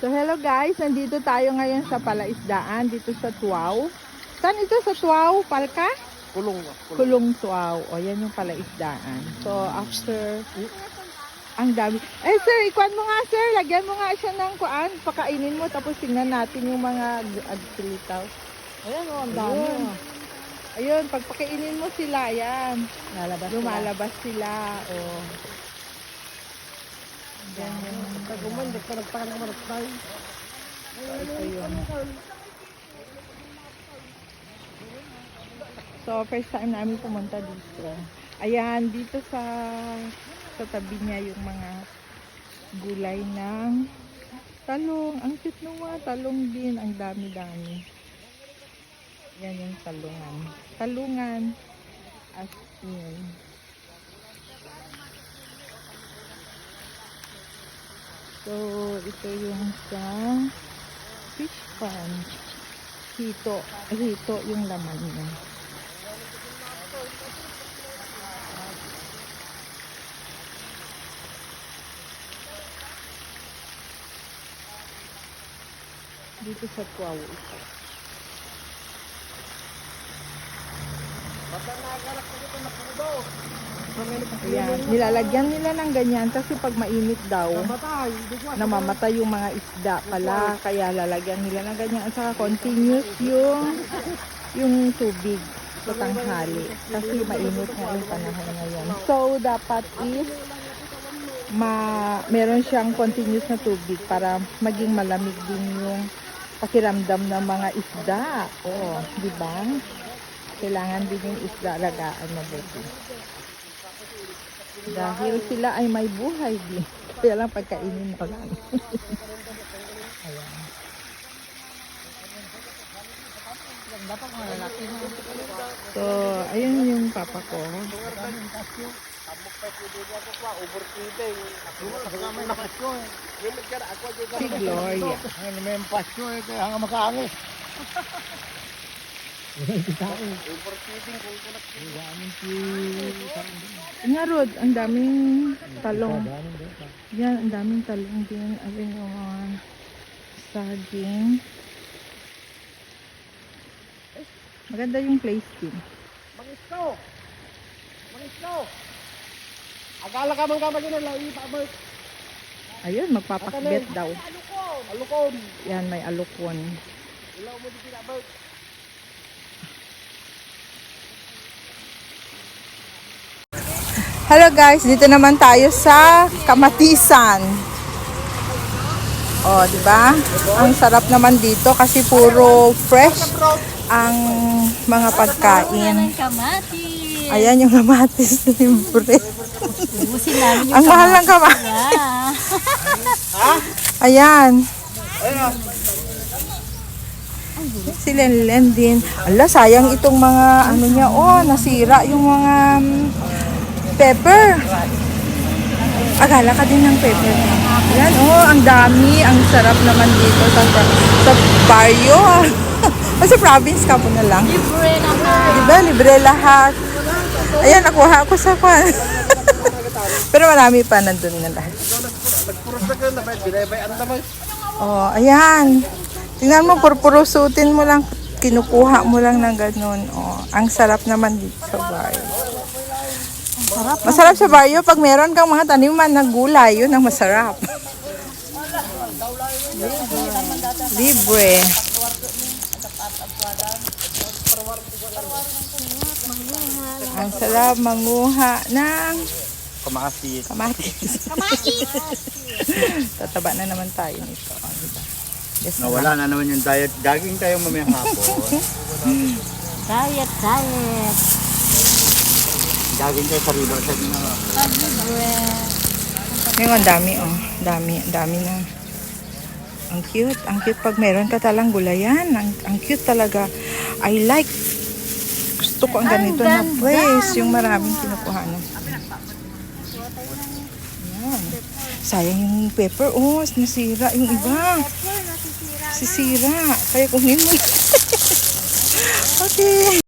So hello guys, nandito tayo ngayon sa palaisdaan dito sa Tuaw. Saan ito sa Tuaw? Palka? Kulong Tuaw. O yan yung palaisdaan. So after, ang dami. Eh sir, ikuan mo nga sir, lagyan mo nga siya ng kuan, pakainin mo tapos tingnan natin yung mga agsilitaw. Ayan o, ang dami. Ayun, pagpakainin mo sila, yan. Lumalabas sila. Oh. Ganyan. Pag umandok ka nagpakanamaras tayo. Ito yun. So, first time namin pumunta dito. Ayan, dito sa tabi niya yung mga gulay ng talong. Ang cute ng mga talong din. Ang dami-dami. Yan yung talungan. Talungan. As in. So, ito yung sa fish pan. Hito. Hito yung laman niya. Dito sa Tuaw ito. Ayan, nilalagyan nila ng ganyan kasi pag mainit daw, namamatay yung mga isda pala, kaya lalagyan nila ng ganyan at saka continuous yung tubig sa tanghali kasi mainit nga yung panahon ngayon. So dapat is meron siyang continuous na tubig para maging malamig din yung pakiramdam ng mga isda. Oh, di ba? Kailangan din yung isda alagaan mabuti. Dahil sila ay may buhay din. Kaya lang pagkainin mo lang. Ayan. So, ayun yung papa ko. Si Gloria. May pasyo eh, kaya hanga makaangis. Nga Rod, ang daming talong. Yan, ang daming talong din. Ayun yung mga saging. Maganda yung place din. Mangisto! Mangisto! Akala ka mong kamagin na lang, ipabot. Ayun, magpapakbet daw. Alukon! Yan, may alukon. Ilaw mo di pinabot. Hello guys, dito naman tayo sa Kamatisan. Oh, di ba? Ang sarap naman dito kasi puro fresh ang mga pagkain. Ayan yung kamatis libre. Ang mahal ng kamatis. Ayan. Si Lenlen din. Ala, sayang itong mga ano niya. Oh, nasira yung mga pepper. Agala ka din ng pepper. Yan, oh, ang dami. Ang sarap naman dito sa barrio. O sa province ka po na lang. Libre naman. Diba? Libre lahat. Ayan, nakuha ako sa kwan. Pero marami pa nandun na lahat. Oh, ayan. Tingnan mo, purpurusutin mo lang. Kinukuha mo lang ng ganun. Oh, ang sarap naman dito sa barrio. Masarap sa barrio pag meron kang mga taniman na gulay, yun ang masarap. Libre. Ang sarap manguha ng Kamatis. kamatis. Tataba na naman tayo nito. Oh, diba? Yes, Nawala na naman yung diet. Gaging tayo mamayang hapon. Diet. Gaging tayo sa river. ngayon, ang dami, oh. Dami na. Ang cute. Ang cute pag meron ka talang gulayan. Ang cute talaga. I like. Gusto ko ang ganito na place. Yung maraming kinukuha na. Ayan. Sayang yung pepper. Oh, nasira yung iba. Sisira. Kaya kunin mo. Okay.